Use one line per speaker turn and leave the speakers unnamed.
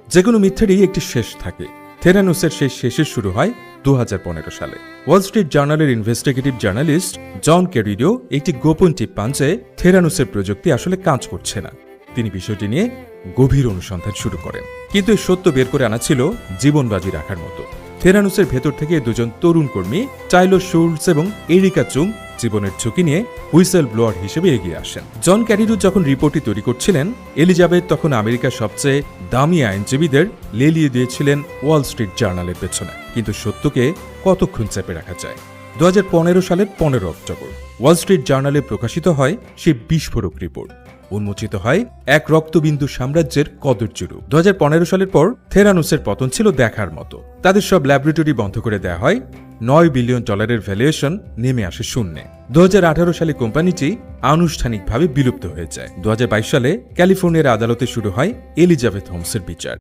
যে কোনো মিথ্যারই একটি শেষ থাকে। থেরানুসের সেই শেষের শুরু হয় 2015 সালে। ওয়াল স্ট্রিট জার্নালের ইনভেস্টিগেটিভ জার্নালিস্ট জন ক্যারিডো একটি গোপন টিপ পান যে থেরানুসের প্রযুক্তি আসলে কাজ করছে না। তিনি বিষয়টি নিয়ে গভীর অনুসন্ধান শুরু করেন, কিন্তু এই সত্য বের করে আনা ছিল জীবন বাজি রাখার মতো। থেরানুসের ভেতর থেকে দুজন তরুণ কর্মী টাইলর শুলটস এবং এরিকা চুং জীবনের ঝুঁকি নিয়ে হুইসেল ব্লোয়ার হিসেবে এগিয়ে আসেন। জন ক্যারিডো যখন রিপোর্টটি তৈরি করছিলেন, এলিজাবেথ তখন আমেরিকার সবচেয়ে দামি আইনজীবীদের লেলিয়ে দিয়েছিলেন ওয়াল স্ট্রিট জার্নালের পেছনে। কিন্তু সত্যকে কতক্ষণ চেপে রাখা যায়? 2015 সালের 15 অক্টোবর ওয়াল স্ট্রিট জার্নালে প্রকাশিত হয় সেই বিস্ফোরক রিপোর্ট। উন্মোচিত হয় এক রক্তবিন্দু সাম্রাজ্যের কদর্যরূপ। 2015 সালের পর থেরানুসের পতন ছিল দেখার মতো। তাদের সব ল্যাবরেটরি বন্ধ করে দেয়া হয়, $9 বিলিয়ন ভ্যালুয়েশন নেমে আসে শূন্যে। 2018 সালে কোম্পানিটি আনুষ্ঠানিকভাবে বিলুপ্ত হয়ে যায়। 2022 সালে ক্যালিফোর্নিয়ার আদালতে শুরু হয় এলিজাবেথ হোমসের বিচার।